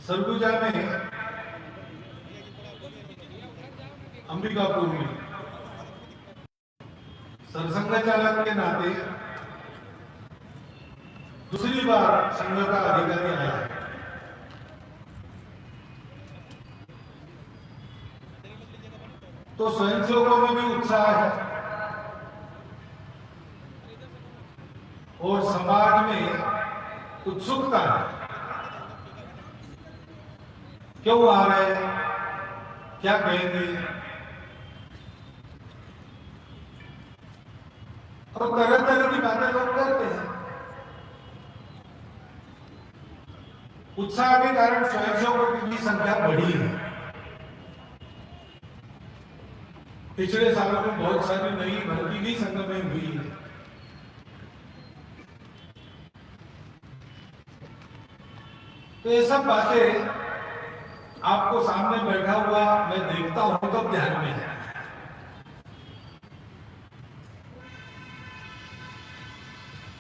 सरगुजा में अंबिकापुर में सरसंघ चालक के नाते दूसरी बार संघ का अधिकारी आया है। तो स्वयंसेवकों में भी उत्साह है और समाज में उत्सुकता है। क्यों आ रहे हैं, क्या कहेंगे, और तरह तरह की बातें लोग करते हैं। उत्साह के कारण स्वयंसेवकों की भी संख्या बढ़ी है। पिछले सालों में बहुत सारी नई भर्ती भी संघ में हुई है। तो ये सब बातें आपको सामने बैठा हुआ मैं देखता हूं तब ध्यान में है।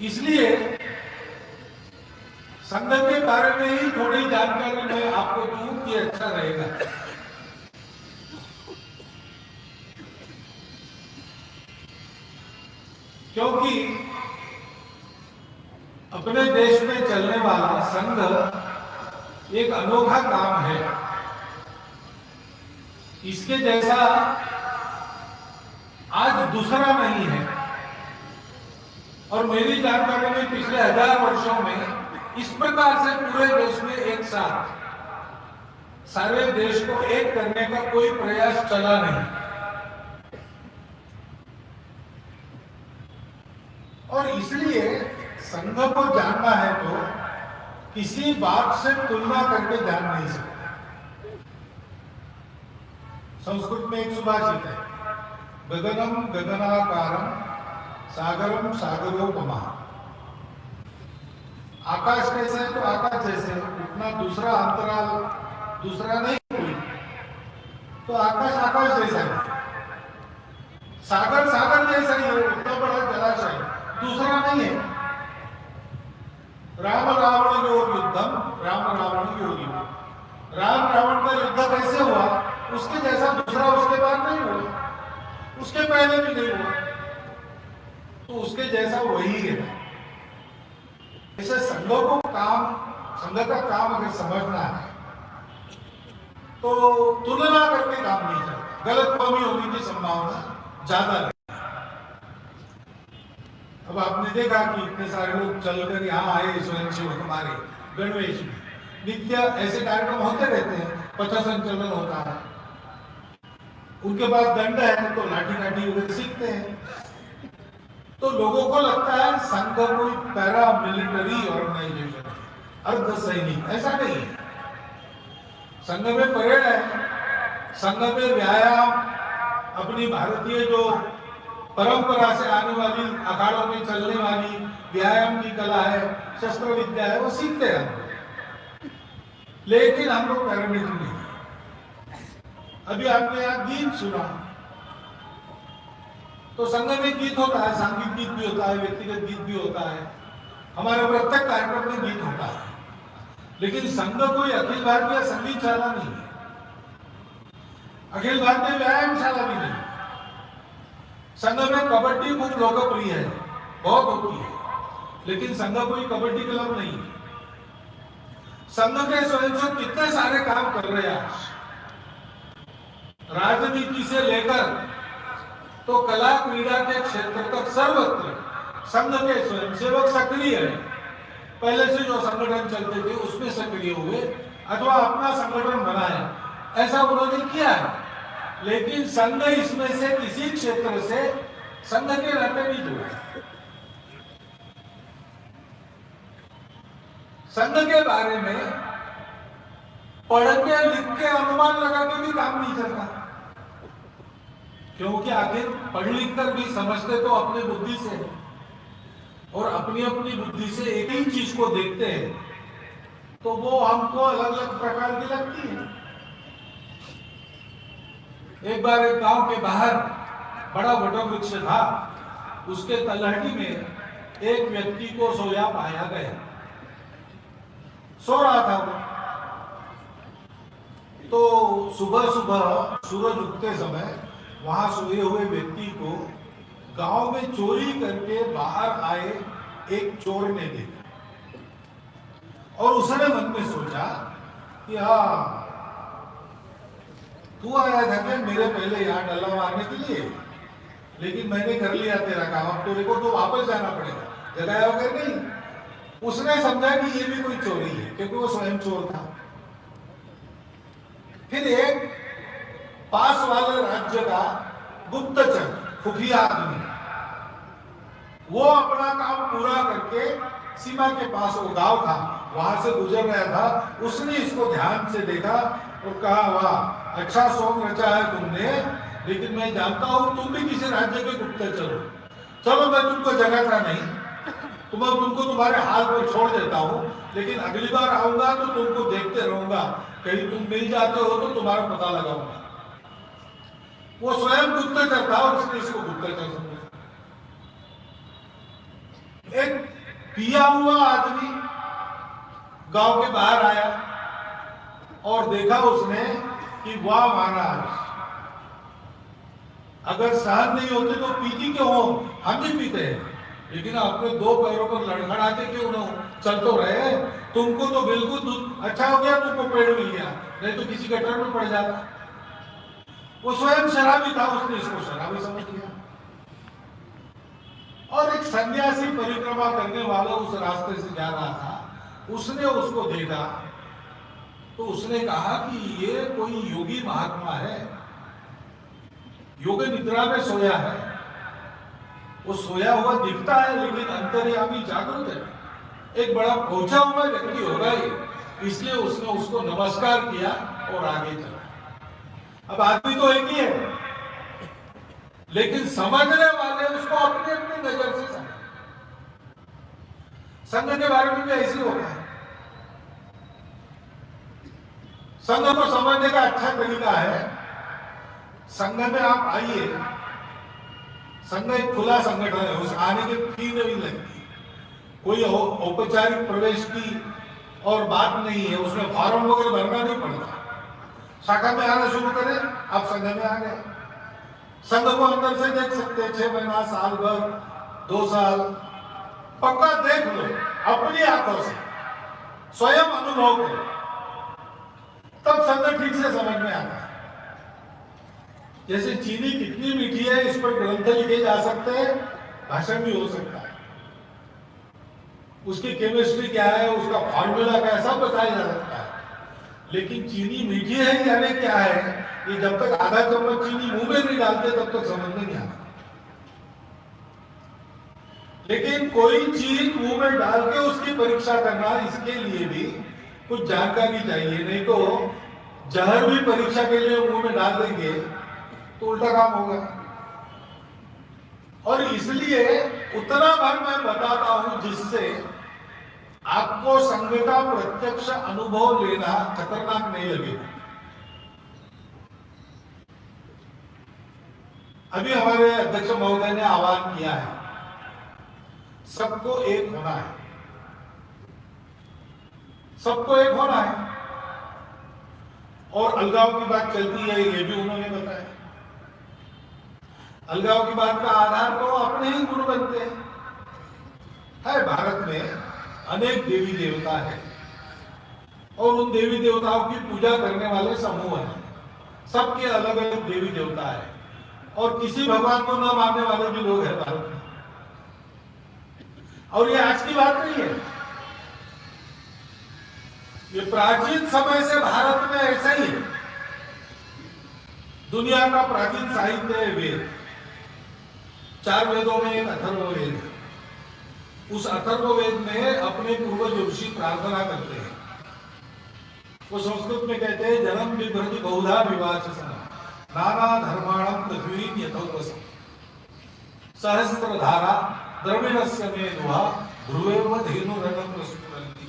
इसलिए संघ के बारे में ही थोड़ी जानकारी मैं आपको दूं कि अच्छा रहेगा। क्योंकि अपने देश में चलने वाला संघ एक अनोखा काम है। इसके जैसा आज दूसरा नहीं है। और मेरी जानकारी में पिछले 1000 वर्षों में इस प्रकार से पूरे देश में एक साथ सारे देश को एक करने का कोई प्रयास चला नहीं। और इसलिए संघ को जानना है तो किसी बात से तुलना करके जान नहीं सकते। संस्कृत में एक सुभाषित है, गगनम गगनाकारम सागरम सागरोपमा। आकाश कैसे है तो आकाश जैसे, उतना दूसरा अंतराल दूसरा नहीं कोई, तो आकाश आकाश जैसा है। सागर सागर जैसा ही है, उतना बड़ा जलाशय दूसरा नहीं है। राम रावण योग युद्धम राम रावण योगी। राम रावण का युद्ध कैसे हुआ, उसके जैसा दूसरा उसके बाद नहीं हुआ, उसके पहले भी नहीं हुआ, तो उसके जैसा वही है। इसे संघों को काम, संघ का काम अगर समझना है तो तुलना करके काम नहीं चलता। गलतफहमी होने की संभावना ज्यादा है। अब आपने देखा कि इतने सारे लोग चलकर यहाँ आए, स्वयंसेवक हमारे गणवेश में नित्य ऐसे कार्यक्रम होते रहते हैं, पथ संचलन होता है, उनके पास दंड है तो लाठी लाठी उधर सीखते हैं। तो लोगों को लगता है संघ कोई पैरा मिलिट्री ऑर्गेनाइजेशन है, अर्ध सैनिक। ऐसा नहीं है। संघ में परेड है, संघ में व्यायाम, अपनी भारतीय जो परंपरा से आने वाली, अखाड़ों में चलने वाली व्यायाम की कला है, शस्त्र विद्या है, वो सीखते हैं हम लोग। लेकिन हम लोग पैरामिलिट्री नहीं। अभी आपने यहाँ गीत सुना, तो संघ में गीत होता है, सांघिक गीत भी होता है, व्यक्तिगत गीत भी होता है, हमारे प्रत्येक कार्यक्रम में गीत होता है। लेकिन संघ कोई अखिल भारतीय संगीतशाला नहीं है, अखिल भारतीय व्यायामशाला भी नहीं। संघ में कबड्डी खूब लोकप्रिय है, बहुत होती है, लेकिन संघ कोई कबड्डी क्लब नहीं है। संघ के स्वयंसेवक कितने सारे काम कर रहे हैं आज, राजनीति से लेकर तो कला क्रीड़ा के क्षेत्र तक सर्वत्र संघ के स्वयंसेवक सक्रिय है। पहले से जो संगठन चलते थे उसमें सक्रिय हुए अथवा अपना संगठन बनाया, ऐसा उन्होंने किया है। लेकिन संघ इसमें से किसी क्षेत्र से संघ के नाते नहीं जुड़ा। संघ के बारे में पढ़ के लिख के अनुमान लगा के भी काम नहीं चलता। क्योंकि आखिर पढ़ लिख कर भी समझते तो अपनी बुद्धि से है, और अपनी अपनी बुद्धि से एक ही चीज को देखते हैं तो वो हमको अलग अलग प्रकार की लगती है। एक बार एक गांव के बाहर बड़ा वटवृक्ष था, उसके तलहटी में एक व्यक्ति को सोया पाया गया। सो रहा था वो, तो सुबह सुबह सूरज उगते समय वहां सोए हुए व्यक्ति को गांव में चोरी करके बाहर आए एक चोर ने देखा और उसने मन में सोचा कि हाँ, तू आया था क्या मेरे पहले यहाँ डल्ला मारने के लिए, लेकिन मैंने कर लिया तेरा काम, अब तेरे को तो वापस जाना पड़ेगा, जगह वगैरह नहीं। उसने समझा कि ये भी कोई चोरी है क्योंकि वो स्वयं चोर था। फिर एक पास वाले राज्य का गुप्तचर खुफिया आदमी, वो अपना काम पूरा करके सीमा के पास वो गांव था वहां से गुजर रहा था, उसने इसको ध्यान से देखा और कहा, वाह अच्छा सॉन्ग रचा है तुमने, लेकिन मैं जानता हूं तुम भी किसी राज्य के गुप्तचर हो, चलो मैं तुमको जगाता नहीं, तुमको तुम्हारे हाल पर छोड़ देता हूं, लेकिन अगली बार आऊंगा तो तुमको देखते रहूंगा, कहीं तुम मिल जाते हो तो तुम्हारा पता लगाऊंगा। वो स्वयं गुप्तचर था और उसने इसको गुप्तचर समझा। एक पिया हुआ आदमी गांव के बाहर आया और देखा उसने कि वाह महाराज, अगर सहन नहीं होते तो पीती क्यों हो, हम भी पीते हैं, लेकिन अपने दो पैरों पर लड़खड़ाते क्यों ना हो, चल तो रहे, तुमको तो बिल्कुल दूध अच्छा हो गया, तुमको पेड़ मिल गया, नहीं तो किसी गटर में पड़ जाता। वो स्वयं शराबी था, उसने इसको शराबी समझ लिया। और एक सन्यासी परिक्रमा करने वाला उस रास्ते से जा रहा था, उसने उसको देखा तो उसने कहा कि ये कोई योगी महात्मा है, योग निद्रा में सोया है, वो सोया हुआ दिखता है लेकिन अंतर्यामी जागृत है, एक बड़ा पहुंचा हुआ व्यक्ति होगा ये, इसलिए उसने उसको नमस्कार किया और आगे चला। अब आदमी तो एक ही है, लेकिन समझने वाले उसको अपनी अपनी नजर से समझ। संघ के बारे में भी ऐसे होता है। संघ को समझने का अच्छा तरीका है, संघ में आप आइए, संघ एक खुला संगठन है, उस आने की फी नहीं लगती, कोई औपचारिक प्रवेश की और बात नहीं है, उसमें फॉर्म वगैरह भरना नहीं पड़ता। शाखा में आना शुरू करें, आप संघ में आ गए। संघ को अंदर से देख सकते हैं, 6 महीना, साल भर, 2 साल, पक्का देख लो अपनी आंखों से, स्वयं अनुभव करो, तब संघ ठीक से समझ में आता है। जैसे चीनी कितनी मीठी है इस पर ग्रंथ लिखे जा सकते हैं, भाषण भी हो सकता है, उसकी केमिस्ट्री क्या है, उसका फॉर्मूला क्या है, सब बताया जा सकता है, लेकिन चीनी मीठी है यानी क्या है, ये जब तक आधा चम्मच चीनी मुंह में नहीं डालते तब तक समझ में नहीं आता। लेकिन कोई चीज मुंह में डाल के उसकी परीक्षा करना, इसके लिए भी कुछ जानकारी चाहिए, नहीं तो जहर भी परीक्षा के लिए मुंह में डाल देंगे तो उल्टा काम होगा। और इसलिए उतना भर मैं बताता हूं जिससे आपको संघ का प्रत्यक्ष अनुभव लेना खतरनाक नहीं लगेगा। अभी हमारे अध्यक्ष महोदय ने आह्वान किया है, सबको एक होना है, सबको एक होना है, और अलगाव की बात चलती है, ये भी उन्होंने बताया। अलगाव की बात का आधार तो अपने ही गुण बनते हैं। है भारत में अनेक देवी देवता है और उन देवी देवताओं की पूजा करने वाले समूह हैं, सबके अलग अलग देवी देवता है, और किसी भगवान को न मानने वाले भी लोग हैं भारत में। और ये आज की बात नहीं है, ये प्राचीन समय से भारत में ऐसा ही है। दुनिया का प्राचीन साहित्य है वेद, 4 वेदों में एक अथर्ववेद है। उस अथर्ववेद में अपने पूर्वज ऋषि प्रार्थना करते हैं, वो संस्कृत में कहते हैं, जन्म बिभ्रति बहुधा विवाचसः नाना धर्माणां पृथ्वीं यथोपसम् सहस्त्रधारा द्रविणस्य मेधुहा ध्रुवेव धेनुरनं प्रस्फुरन्ति।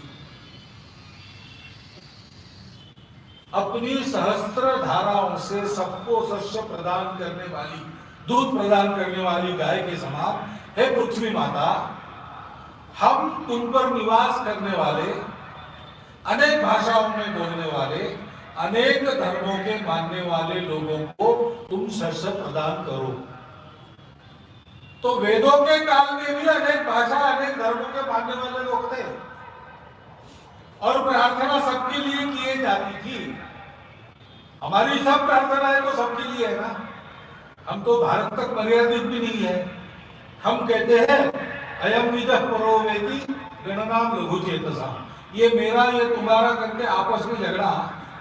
अपनी सहस्त्र धाराओं से सबको शस्य प्रदान करने वाली, दूध प्रदान करने वाली गाय के समान है पृथ्वी माता, हम तुम पर निवास करने वाले, अनेक भाषाओं में बोलने वाले, अनेक धर्मों के मानने वाले लोगों को तुम शस्त्र प्रदान करो। तो वेदों के काल में भी अनेक भाषा, अनेक धर्मों के मानने वाले लोग थे और प्रार्थना सबके लिए की जाती थी। हमारी सब प्रार्थनाएं तो सबके लिए है ना, हम तो भारत तक मर्यादित भी नहीं है। हम कहते हैं अयम निजः परो वेति गणनाम लघु चेतसा, ये मेरा ये तुम्हारा करके आपस में झगड़ा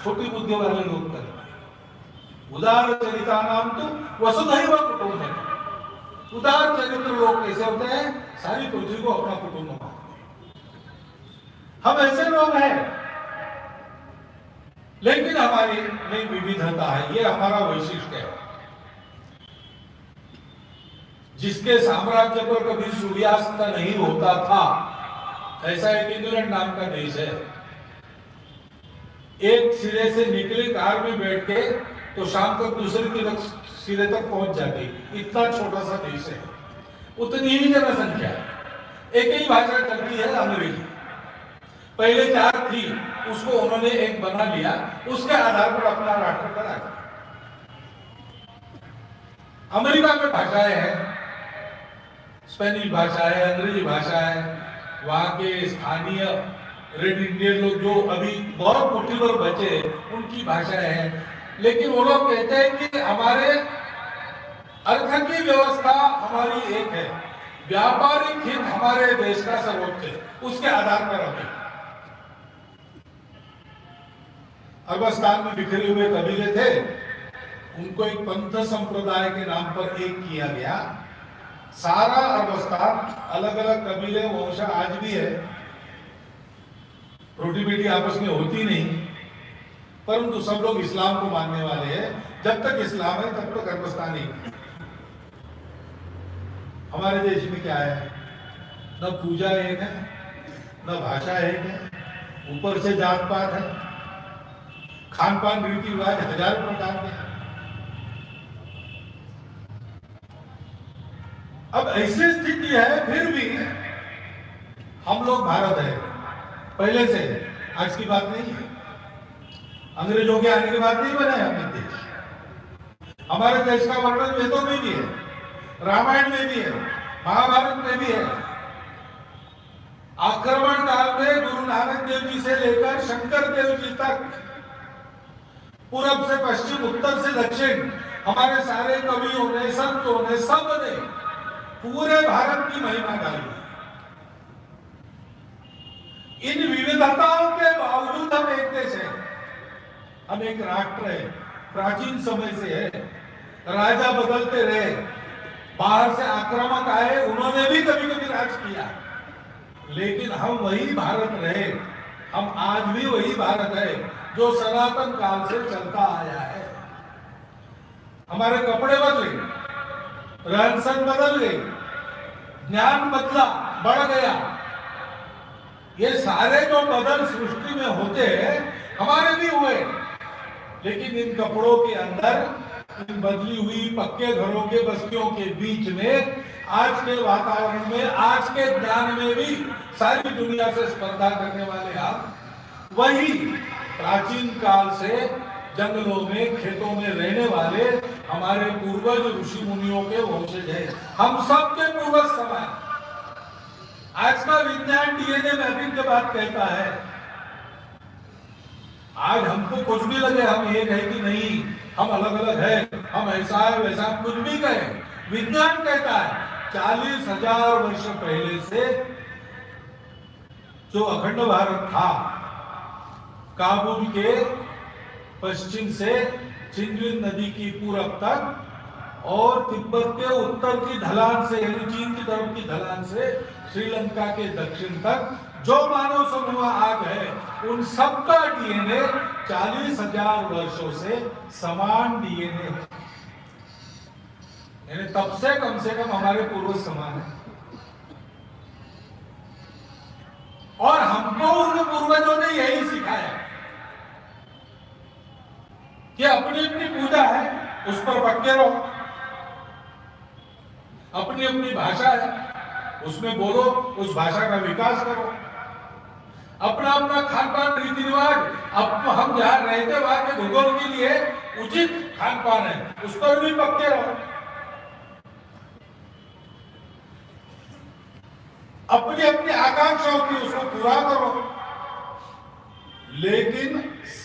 छोटी बुद्धि वाले लोग करते हैं। उदार चरिता नाम तो वसुधैव कुटुंबकम्, उदार चरित्र लोग कैसे होते हैं, सारी पृथ्वी को अपना कुटुंब मानते हैं। हम ऐसे लोग हैं, लेकिन हमारी में विविधता है, ये हमारा वैशिष्ट्य है। जिसके साम्राज्य पर कभी सूर्यास्त नहीं होता था, ऐसा एक इंग्लैंड नाम का देश है। एक सिरे से निकली कार में बैठ के तो शाम तक दूसरे सिरे तक पहुंच जाती, इतना छोटा सा देश है, उतनी ही जनसंख्या, एक ही भाषा चलती है अंग्रेजी। पहले 4 थी, उसको उन्होंने एक बना लिया, उसके आधार पर अपना राष्ट्र करा। अमेरिका में भाषाएं हैं, स्पेनिश भाषा है, अंग्रेजी भाषा है, वहां के स्थानीय रेड इंडियन लोग जो अभी बहुत मुट्ठी भर बचे उनकी भाषाएं हैं। लेकिन वो लोग कहते हैं कि हमारे अर्थ की व्यवस्था हमारी एक है, व्यापारिक हित हमारे देश का सर्वोच्च है, उसके आधार पर हमें। अरबस्तान में बिखरे हुए कबीले थे, उनको एक पंथ संप्रदाय के नाम पर एक किया गया। सारा अरबस्तान अलग अलग कबीले वंश आज भी है, रोटी बेटी आपस में होती नहीं, परंतु सब लोग इस्लाम को मानने वाले हैं। जब तक इस्लाम है तब तक अरबस्तान ही। हमारे देश में क्या है, न पूजा एक है, न भाषा एक है, ऊपर से जात पात है, खान पान रीति रिवाज 1000 प्रकार के। अब ऐसी स्थिति है, फिर भी हम लोग भारत है पहले से, आज की बात नहीं है, अंग्रेजों के आने के बाद नहीं बना है अपना देश। हमारे देश का वर्णन वेदों में भी है, रामायण में भी है, महाभारत में भी है। आक्रमण काल में गुरु नानक देव जी से लेकर शंकर देव जी तक, पूरब से पश्चिम, उत्तर से दक्षिण, हमारे सारे कवियों ने, संतों ने, सब ने पूरे भारत की महिमा गाई। इन विविधताओं के बावजूद हम एक देश है, हम एक राष्ट्र है, प्राचीन समय से है। राजा बदलते रहे, बाहर से आक्रामक आए, उन्होंने भी कभी कभी राज किया, लेकिन हम वही भारत रहे। हम आज भी वही भारत है जो सनातन काल से चलता आया है। हमारे कपड़े बदले, रहन सहन बदल गए, ज्ञान बदला, बढ़ गया। ये सारे जो बदल सृष्टि में होते हैं हमारे भी हुए, लेकिन इन कपड़ों के अंदर, इन बदली हुई पक्के घरों के बस्तियों के बीच में, आज के वातावरण में, आज के ज्ञान में भी सारी दुनिया से स्पर्धा करने वाले आप वही प्राचीन काल से जंगलों में, खेतों में रहने वाले हमारे पूर्वज ऋषि मुनियों के वंशज हैं। हम सब के पूर्वज समान। आज का विज्ञान डीएनए मैपिंग के बाद कहता है, आज हमको कुछ भी लगे हम एक है कि नहीं, हम अलग अलग है, हम ऐसा है वैसा, कुछ भी कहे, विज्ञान कहता है 40,000 वर्ष पहले से जो अखंड भारत था, काबुल के पश्चिम से चिंगलिन नदी की पूरब तक और तिब्बत के उत्तर की ढलान से, यानी चीन की तरफ की ढलान से श्रीलंका के दक्षिण तक जो मानव समूह आज है, उन सबका डीएनए 40,000 वर्षों से समान डीएनए है। यानी तब से कम हमारे पूर्वज समान है। और हमको उन पूर्वजों ने यही सिखाया कि अपनी अपनी पूजा है, उस पर पक्के रहो, अपनी अपनी भाषा है, उसमें बोलो, उस भाषा का विकास करो। अपना अपना खान पान रीति रिवाज, अब हम जहाँ रहते वहां के भूगोल के लिए उचित खान पान है, उस पर भी पक्के रहो। अपनी अपनी आकांक्षाओं की उसको पूरा करो, लेकिन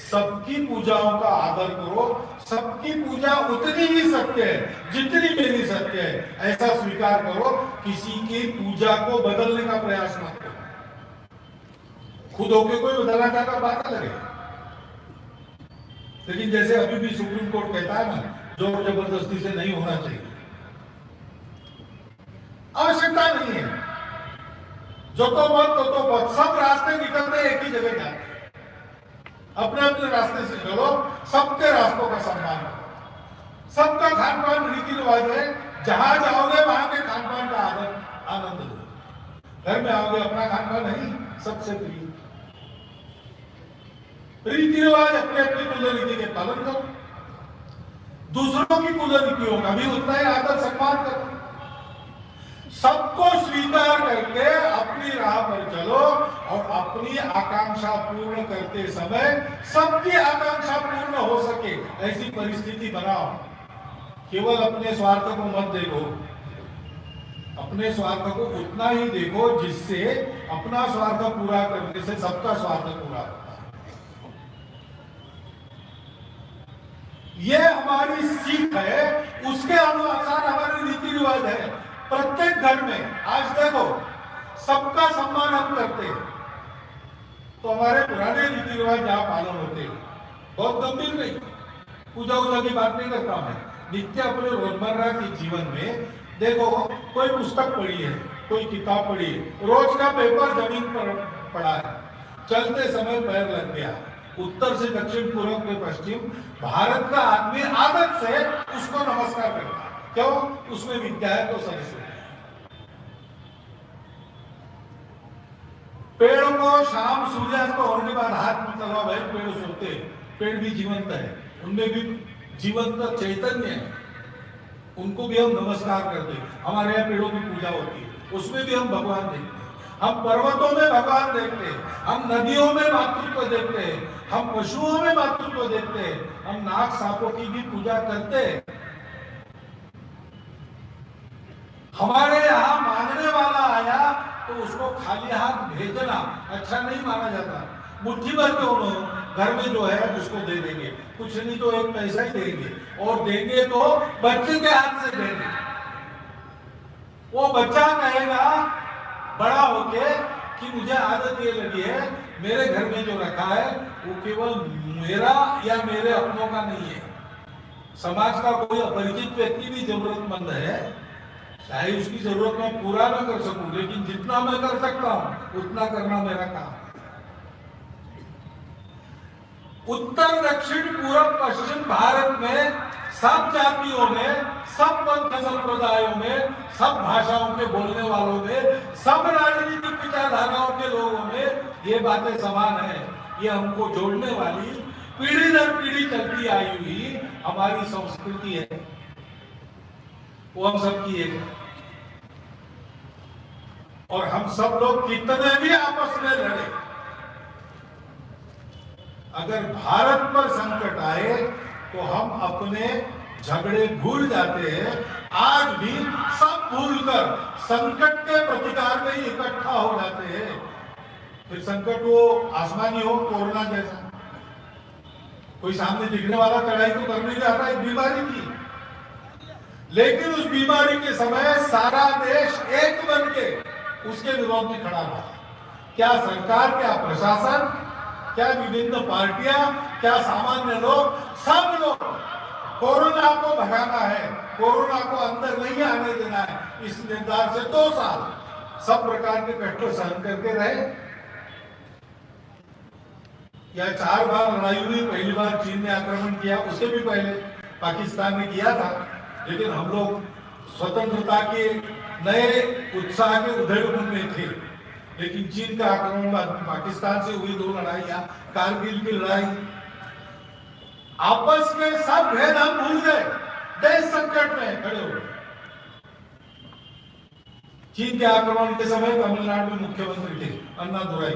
सबकी पूजाओं का आदर करो। सबकी पूजा उतनी ही सत्य है जितनी मेरी सत्य है, ऐसा स्वीकार करो। किसी की पूजा को बदलने का प्रयास मत करो। खुद होके कोई बदलना चाहता बात अलग है, लेकिन जैसे अभी भी सुप्रीम कोर्ट कहता है ना, जोर जबरदस्ती से नहीं होना चाहिए, आवश्यकता नहीं है। जो तो मत, सब रास्ते निकलते एक ही जगह जाते, अपने अपने रास्ते से चलो, सबके रास्तों का सम्मान करो। सबका खान पान रीति रिवाज है, जहां जाओगे वहां के खान पान का आनंद लो। घर में आओगे अपना खान पान नहीं, सबसे प्रिय रीति रिवाज, अपने अपनी कुल रीति के पालन करो। दूसरों की कुल रीतियों का भी उतना ही आदर सम्मान करो। सबको स्वीकार करके अपनी राह पर चलो और अपनी आकांक्षा पूर्ण करते समय सबकी आकांक्षा पूर्ण हो सके ऐसी परिस्थिति बनाओ। केवल अपने स्वार्थ को मत देखो, अपने स्वार्थ को उतना ही देखो जिससे अपना स्वार्थ पूरा करने से सबका स्वार्थ पूरा होता है। यह हमारी सीख है, उसके अनुसार हमारी रीति रिवाज है। प्रत्येक घर में आज देखो सबका सम्मान हम करते हैं, तो हमारे पुराने रीति रिवाज जहां पालन होते हैं, बहुत गंभीर नहीं, पूजा वूजा की बात नहीं करता मैं, नित्य अपने रोजमर्रा के जीवन में देखो, कोई पुस्तक पढ़ी है, कोई किताब पढ़ी है, रोज का पेपर जमीन पर पड़ा है, चलते समय पैर लग गया, उत्तर से दक्षिण, पूर्व से पश्चिम, भारत का आदमी आदत से उसको नमस्कार करता है। क्यों? उसमें विद्या है तो सरस्वती। पेड़ को शाम सूर्यास्त होने के बाद हाथ में लगा, भाई पेड़ सोते, पेड़ भी जीवंत है, उनमें भी जीवंत चैतन्य है, उनको भी हम नमस्कार करते हैं। हमारे यहाँ पेड़ों की पूजा होती है, उसमें भी हम भगवान देखते हैं। हम पर्वतों में भगवान देखते हैं, हम नदियों में मातृत्व देखते हैं, हम पशुओं में मातृत्व देखते हैं, हम नाग सांपों की भी पूजा करते हैं। हमारे यहाँ मांगने वाला आया तो उसको खाली हाथ भेजना अच्छा नहीं माना जाता। मुट्ठी भर के घर में जो है उसको दे देंगे, कुछ नहीं तो एक पैसा ही देंगे, और देंगे तो बच्चे के हाथ से देंगे। वो बच्चा कहेगा बड़ा होके कि मुझे आदत ये लगी है, मेरे घर में जो रखा है वो केवल मेरा या मेरे अपनों का नहीं है, समाज का कोई अपरिचित व्यक्ति भी जरूरतमंद है, चाहे उसकी जरूरत मैं पूरा ना कर सकूं, लेकिन जितना मैं कर सकता हूं उतना करना मेरा काम है। उत्तर दक्षिण पूर्व पश्चिम भारत में सब जातियों में, सब पंथ संप्रदायों में, सब भाषाओं के बोलने वालों में, सब राजनीतिक विचारधाराओं के लोगों में ये बातें समान है। ये हमको जोड़ने वाली पीढ़ी दर पीढ़ी चलती आई हुई हमारी संस्कृति है, वो हम सबकी एक है। और हम सब लोग कितने भी आपस में लड़े, अगर भारत पर संकट आए तो हम अपने झगड़े भूल जाते हैं। आज भी सब भूलकर संकट के प्रतिकार में ही इकट्ठा हो जाते हैं। फिर संकट वो आसमानी हो, कोरोना जैसा, कोई सामने दिखने वाला चढ़ाई तो कर नहीं जाता, एक बीमारी की, लेकिन उस बीमारी के समय सारा देश एक बन के उसके विरोध में खड़ा रहा। क्या सरकार, क्या प्रशासन, क्या विभिन्न पार्टियां, क्या सामान्य लोग, सब लोग कोरोना को भगाना है, कोरोना को अंदर नहीं आने देना है, इस निर्धार से 2 साल सब प्रकार के कष्ट सहन करके रहे। या 4 बार लड़ाई हुई, पहली बार चीन ने आक्रमण किया, उससे भी पहले पाकिस्तान ने किया था, लेकिन हम लोग स्वतंत्रता के नए उत्साह के उधेड़पुन में थे। लेकिन चीन का आक्रमण बाद पाकिस्तान से हुई 2 लड़ाइयां, कारगिल की लड़ाई, आपस में सब भेद हम भूल गए, देश संकट में खड़े हो गए। चीन के आक्रमण के समय तमिलनाडु में मुख्यमंत्री थे अन्नादुराई,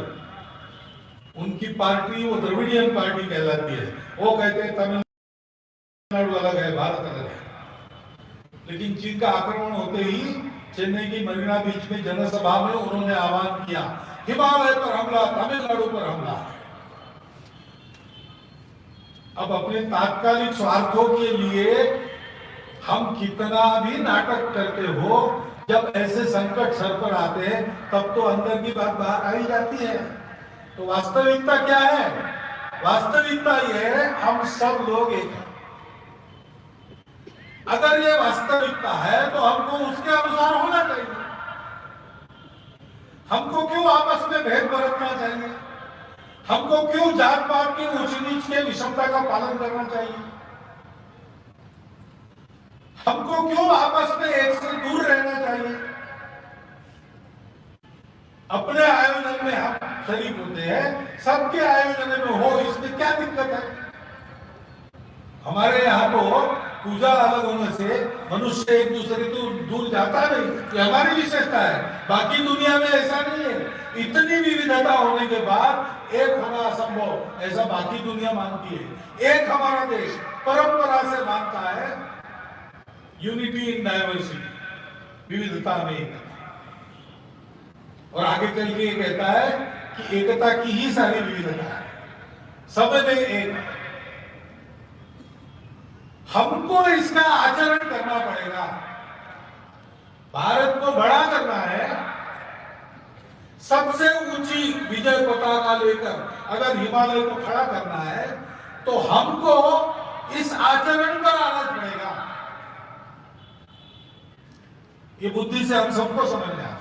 उनकी पार्टी वो द्रविडियन पार्टी कहलाती है। वो कहते हैं तमिलनाडु अलग है, भारत अलग है। लेकिन चीन का आक्रमण होते ही चेन्नई की मरीना बीच में जनसभा में उन्होंने आह्वान किया, हिमालय पर हमला, तमिलनाडु पर हमला। अब अपने तात्कालिक स्वार्थों के लिए हम कितना भी नाटक करते हो, जब ऐसे संकट सर पर आते हैं तब तो अंदर की बात बाहर आ ही जाती है। तो वास्तविकता क्या है? वास्तविकता यह है हम सब लोग एक हैं। अगर ये वास्तविकता है तो हमको उसके अनुसार होना चाहिए। हमको क्यों आपस में भेद बरतना चाहिए? हमको क्यों जात पात की ऊंच नीच के विषमता का पालन करना चाहिए? हमको क्यों आपस में एक से दूर रहना चाहिए? अपने आयोजन में हम शरीक होते हैं, सबके आयोजन में हो, इसमें क्या दिक्कत है? हमारे यहाँ तो पूजा अलग होने से मनुष्य एक दूसरे को दूर जाता नहीं, ये हमारी विशेषता है। बाकी दुनिया में ऐसा नहीं है। इतनी विविधता होने के बाद एक होना असंभव, ऐसा बाकी दुनिया मानती है। एक हमारा देश परंपरा से मानता है यूनिटी इन डायवर्सिटी, विविधता में एकता। और आगे चल के ये कहता है कि एकता की ही सारी विविधता है, सब में एक। हमको इसका आचरण करना पड़ेगा। भारत को बड़ा करना है, सबसे ऊंची विजय पताका लेकर अगर हिमालय को खड़ा करना है तो हमको इस आचरण पर आना पड़ेगा। ये बुद्धि से हम सबको समझ में आता है,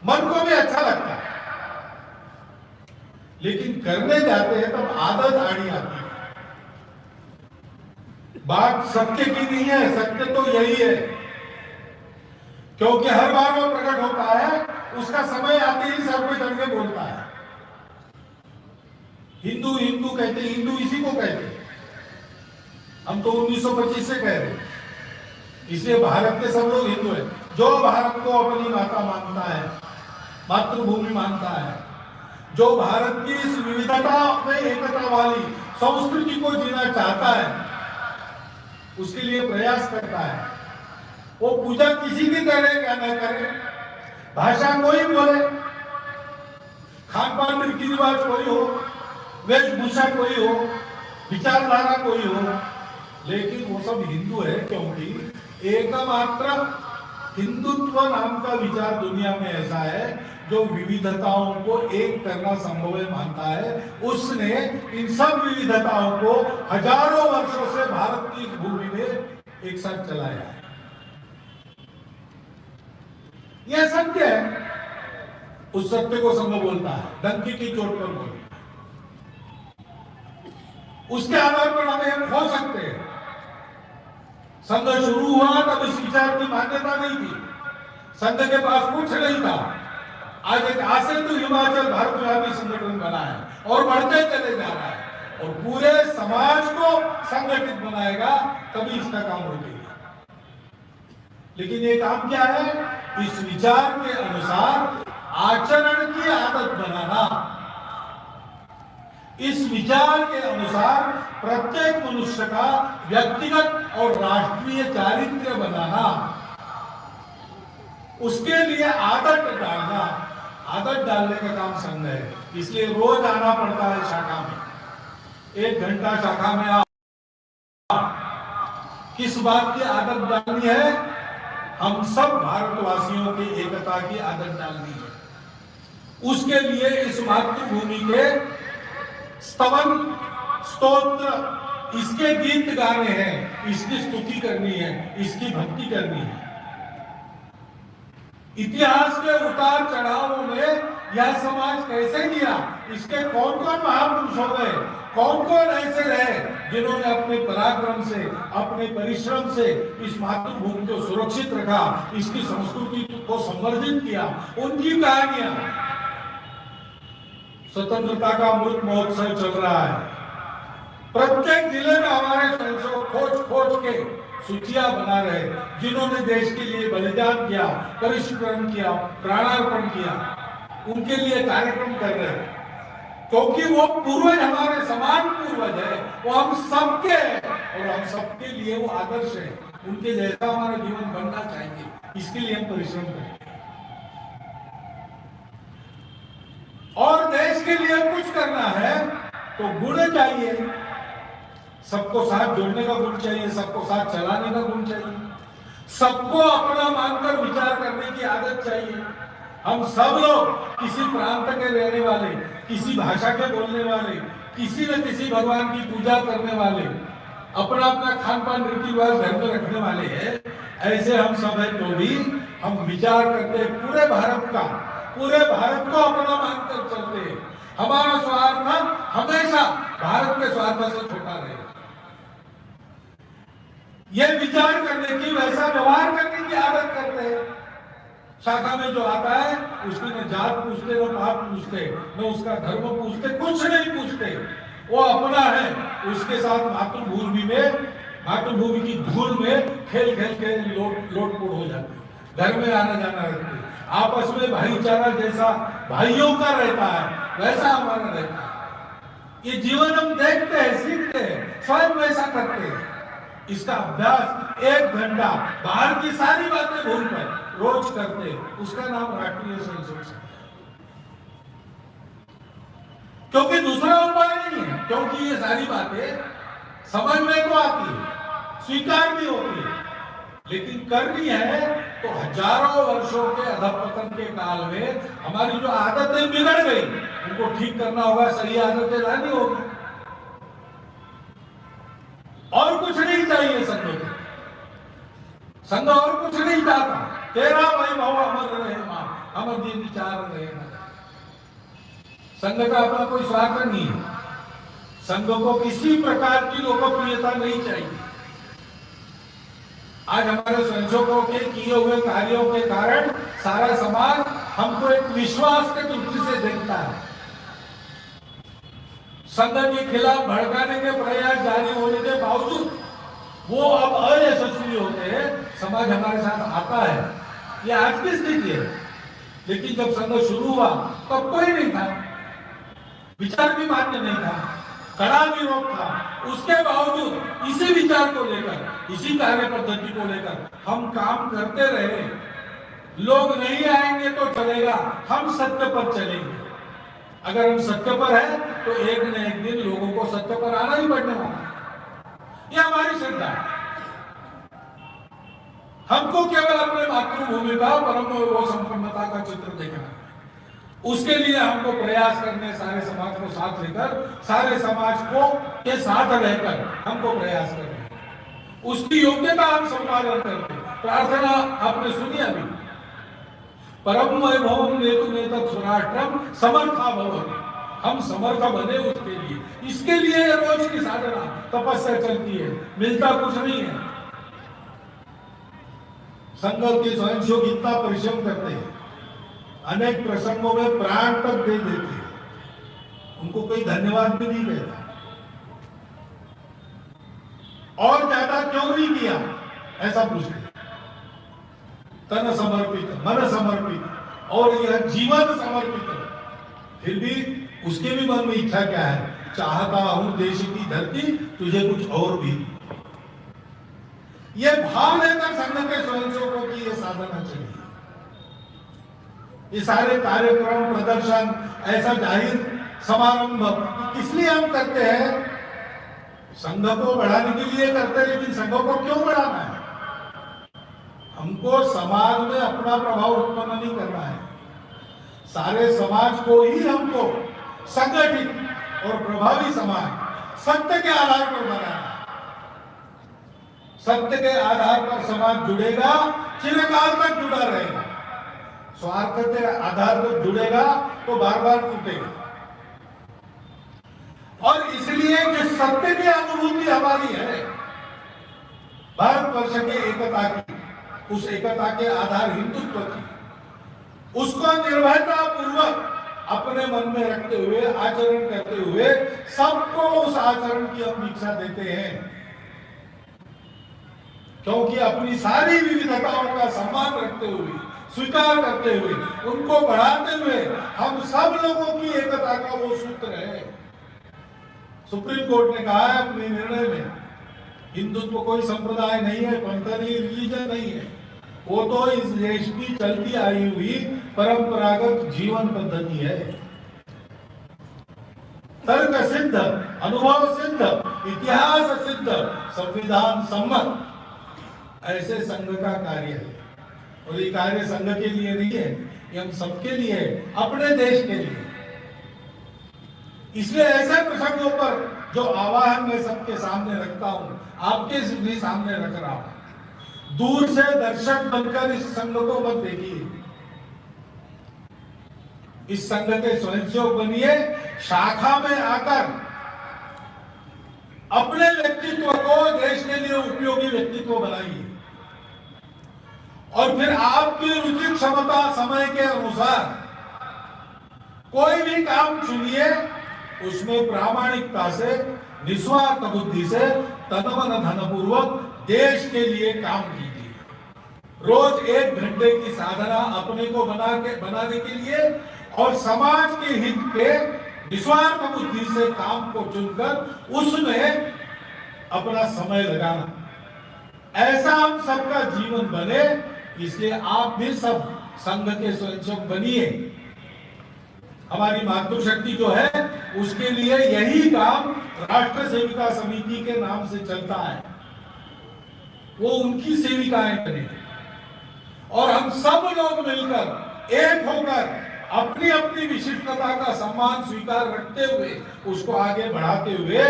मन को भी अच्छा लगता है, लेकिन करने जाते हैं तब आदत आड़ी आती है। बात सत्य की नहीं है, सत्य तो यही है, क्योंकि हर बार वो प्रकट होता है, उसका समय आते ही सर पे चढ़ के बोलता है। हिंदू हिंदू कहते, हिंदू इसी को कहते। हम तो 1925 से कह रहे हैं, इसलिए भारत के सब लोग हिंदू हैं। जो भारत को अपनी माता मानता है, मातृभूमि मानता है, जो भारत की इस विविधता में एकता वाली संस्कृति को जीना चाहता है, उसके लिए प्रयास करता है। वो पूजा किसी की करे या न करे, भाषा कोई बोले, खान पान रीति रिवाज कोई हो, वेशभूषा कोई हो, विचारधारा कोई हो, लेकिन वो सब हिंदू है। क्योंकि एकमात्र हिंदुत्व नाम का विचार दुनिया में ऐसा है जो विविधताओं को एक करना संभव है मानता है। उसने इन सब विविधताओं को हजारों वर्षों से भारत की भूमि में एक साथ चलाया है। यह सत्य है। उस सत्य को संघ बोलता है, डंकी की चोट पर बोलता है। उसके आधार पर हमें खो सकते हैं। संघ शुरू हुआ तब इस विचार की मान्यता नहीं थी, संघ के पास कुछ नहीं था। आज एक आसिंदु हिमाचल भारतव्यापी संगठन बना है और बढ़ते चले जा रहा है, और पूरे समाज को संगठित बनाएगा तभी इसका काम रुकेगा। लेकिन ये काम क्या है? इस विचार के अनुसार आचरण की आदत बनाना, इस विचार के अनुसार प्रत्येक मनुष्य का व्यक्तिगत और राष्ट्रीय चारित्र्य बनाना, उसके लिए आदत डालना। आदत डालने का काम संघ है। इसलिए रोज आना पड़ता है शाखा में, 1 घंटा शाखा में आ। किस बात की आदत डालनी है? हम सब भारतवासियों की एकता की आदत डालनी है। उसके लिए इस मातृभूमि के स्तवन, स्तोत्र, इसके गीत गाने हैं, इसकी स्तुति करनी है, इसकी भक्ति करनी है। इतिहास के उतार चढ़ावों में यह समाज कैसे जिया, इसके कौन कौन महापुरुष हो गए, कौन कौन ऐसे रहे जिन्होंने अपने पराक्रम से, अपने परिश्रम से इस मातृभूमि को सुरक्षित रखा, इसकी संस्कृति को संवर्धित किया, उनकी कहानियां। स्वतंत्रता का अमृत महोत्सव चल रहा है। प्रत्येक जिले में हमारे संसद खोज खोज के सूचियां बना रहे, जिन्होंने देश के लिए बलिदान किया, परिश्रम किया, प्राणार्पण किया। उनके लिए कार्यक्रम कर रहे हैं, क्योंकि वो पूर्वज हमारे समान पूर्वज है, वो हम सबके हैं और हम सबके लिए वो आदर्श है। उनके जैसा हमारा जीवन बनना चाहिए, इसके लिए हम परिश्रम करें और देश के लिए कुछ करना है तो गुण चाहिए, सबको साथ जोड़ने का गुण चाहिए, सबको साथ चलाने का गुण चाहिए, सबको अपना मानकर विचार करने की आदत चाहिए। हम सब लोग किसी प्रांत के रहने वाले, किसी भाषा के बोलने वाले, किसी न किसी भगवान की पूजा करने वाले, अपना अपना खान पान रीति रिवाज घर में रखने वाले हैं। ऐसे हम सब है तो भी हम विचार करते पूरे भारत का, पूरे भारत को अपना मानकर चलते। हमारा स्वार्थ हमेशा भारत के स्वार्थ से छोटा रहे, ये विचार करने की, वैसा व्यवहार करने की आदत करते हैं। शाखा में जो आता है उसकी न जात पूछते, न पाप पूछते, न उसका धर्म पूछते, कुछ नहीं पूछते। वो अपना है, उसके साथ मातृभूमि में, मातृभूमि की धूल में खेल खेल के लोटपोट हो जाते, घर में आना जाना रहते, आपस में भाईचारा जैसा भाइयों का रहता है वैसा हमारा रहता है। ये जीवन हम देखते हैं, सीखते हैं, स्वयं वैसा करते हैं। इसका अभ्यास 1 घंटा बाहर की सारी बातें भूलकर रोज करते, उसका नाम राष्ट्रीय संसद है। क्योंकि दूसरा उपाय नहीं है, क्योंकि ये सारी बातें समझ में तो आती है, स्वीकार भी होती है, लेकिन करनी है तो हजारों वर्षों के अधपतन के काल में हमारी जो आदतें बिगड़ गई उनको ठीक करना होगा, सही आदतें लानी होगी। और कुछ नहीं चाहिए संघ को, संघ और कुछ नहीं चाहता। तेरा वैभव अमर रहे मां, अमर जी विचार रहे ना। संघ का अपना कोई स्वार्थ नहीं है, संघ को किसी प्रकार की लोकप्रियता नहीं चाहिए। आज हमारे स्वयंसेवकों के किए हुए कार्यों के कारण सारा समाज हमको एक विश्वास के दृष्टि से देखता है। संघ के खिलाफ भड़काने के प्रयास जारी होने के बावजूद वो अब अयशस्वी होते हैं, समाज हमारे साथ आता है। ये आज की स्थिति है, लेकिन जब संघ शुरू हुआ तब कोई नहीं था, विचार भी मान्य नहीं था, कड़ा विरोध था। उसके बावजूद इसी विचार को लेकर, इसी कार्य पद्धति को लेकर हम काम करते रहे। लोग नहीं आएंगे तो चलेगा, हम सत्य पर चलेंगे। अगर हम सत्य पर हैं तो एक न एक दिन लोगों को सत्य पर आना ही पड़ने वाला है। यह हमारी श्रद्धा है। हमको केवल अपने मातृभूमि का परम वो संपन्नता का चित्र देखना है। उसके लिए हमको प्रयास करने, सारे समाज को साथ लेकर, सारे समाज को के साथ रहकर हमको प्रयास करना। उसकी योग्यता हम संपादन करते। प्रार्थना आपने सुनी अभी, परम वैभवम नेतु नेतत् स्वराष्ट्रम समर्था भवति। हम समर्थ बने उसके लिए, इसके लिए रोज की साधना तपस्या चलती है, मिलता कुछ नहीं है। संघ के स्वयंसेवक इतना परिश्रम करते हैं, अनेक प्रसंगों में प्राण तक दे देते हैं, उनको कोई धन्यवाद भी नहीं कहता। और ज्यादा क्यों नहीं किया ऐसा पूछते, तन समर्पित, मन समर्पित और यह जीवन समर्पित। फिर भी उसके भी मन में इच्छा क्या है, चाहता हूं देश की धरती तुझे कुछ और भी। यह भाव लेकर संघ के स्वयंसेवकों की यह साधना चली। ये सारे कार्यक्रम, प्रदर्शन, ऐसा जाहिर समारंभ किस लिए हम करते हैं? संघ को बढ़ाने के लिए करते हैं, लेकिन संघ को क्यों बढ़ाना है? हमको समाज में अपना प्रभाव उत्पन्न नहीं करना है, सारे समाज को ही हमको संगठित और प्रभावी समाज सत्य के आधार पर बनाना है। सत्य के आधार पर समाज जुड़ेगा, चिरकाल तक जुड़ा रहेगा। स्वार्थ के आधार पर जुड़ेगा तो बार बार टूटेगा। और इसलिए जो सत्य की अनुभूति हमारी है, भारतवर्ष के एकता की, उस एकता के आधार हिंदुत्व की, उसको निर्भयता पूर्वक अपने मन में रखते हुए, आचरण करते हुए, सबको उस आचरण की हम दीक्षा देते हैं। क्योंकि अपनी सारी विविधताओं का सम्मान रखते हुए, स्वीकार करते हुए, उनको बढ़ाते हुए हम सब लोगों की एकता का वो सूत्र है। सुप्रीम कोर्ट ने कहा है अपने निर्णय में, हिंदुत्व कोई संप्रदाय नहीं है, पंथ नहीं, रिलीजन नहीं है, वो तो इस देश की चलती आई हुई परंपरागत जीवन पद्धति है। तर्क सिद्ध, अनुभव सिद्ध, इतिहास सिद्ध, संविधान सम्मत ऐसे संघ का कार्य है। और ये कार्य संघ के लिए नहीं है, ये हम सबके लिए है, अपने देश के लिए। इसलिए ऐसे प्रसंगों पर जो आवाहन मैं सबके सामने रखता हूं, आपके भी सामने रख रहा हूं, दूर से दर्शक बनकर इस संघ को मत देखिए, इस संघ के स्वयंसेवक बनिए, शाखा में आकर अपने व्यक्तित्व को देश के लिए उपयोगी व्यक्तित्व बनाइए और फिर आपकी रुचि क्षमता समय के अनुसार कोई भी काम चुनिए, उसमें प्रामाणिकता से, निस्वार्थ बुद्धि से, तन मन धन पूर्वक देश के लिए काम कीजिए। रोज 1 घंटे की साधना अपने को बनाने के लिए और समाज के हित के निस्वार्थ बुद्धि से काम को चुनकर उसमें अपना समय लगाना, ऐसा हम सबका जीवन बने। इसलिए आप भी सब संघ के स्वयंसेवक बनिए। हमारी मातृशक्ति जो है उसके लिए यही काम राष्ट्र सेविका समिति के नाम से चलता है, वो उनकी सेविकाएं बने और हम सब लोग मिलकर एक होकर अपनी अपनी विशिष्टता का सम्मान स्वीकार रखते हुए उसको आगे बढ़ाते हुए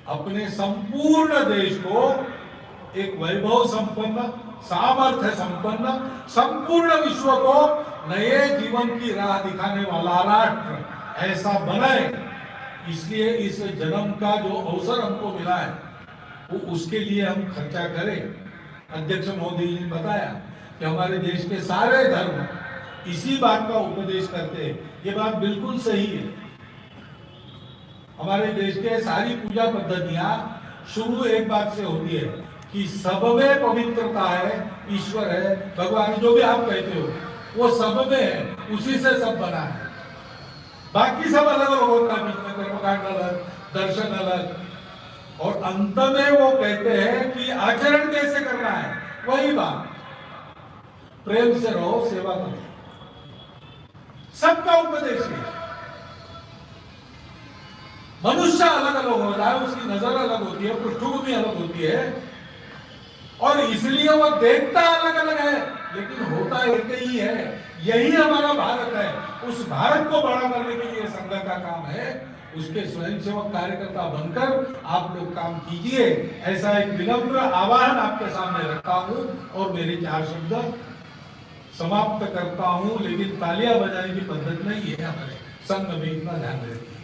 अपने संपूर्ण देश को एक वैभव संपन्न, सामर्थ्य संपन्न, संपूर्ण विश्व को नए जीवन की राह दिखाने वाला राष्ट्र ऐसा बनाए। इसलिए इस जन्म का जो अवसर हमको मिला है वो उसके लिए हम खर्चा करें। अध्यक्ष महोदय जी ने बताया कि हमारे देश के सारे धर्म इसी बात का उपदेश करते हैं, ये बात बिल्कुल सही है। हमारे देश के सारी पूजा पद्धतियां शुरू एक बात से होती है कि सब में पवित्रता है, ईश्वर है, भगवान जो भी आप कहते हो वो सब में है, उसी से सब बना है। बाकी सब अलग अलग होता है, बीच में कर्मकांड अलग, दर्शन अलग, और अंत में वो कहते हैं कि आचरण कैसे करना है। वही बात, प्रेम से रहो, सेवा करो, सबका उपदेश है। मनुष्य अलग अलग होता है, उसकी नजर अलग होती है, पृष्ठभूमि अलग होती है और इसलिए वो देखता अलग अलग है, लेकिन होता एक ही है। यही हमारा भारत है। उस भारत को बड़ा करने के लिए संघ का काम है। उसके स्वयंसेवक कार्यकर्ता बनकर आप लोग काम कीजिए, ऐसा एक विनम्र आह्वान आपके सामने रखता हूं और मेरे 4 शब्द समाप्त करता हूं। लेकिन तालियां बजाने की पद्धति नहीं है हमारे संघ में, इतना ध्यान रखिए।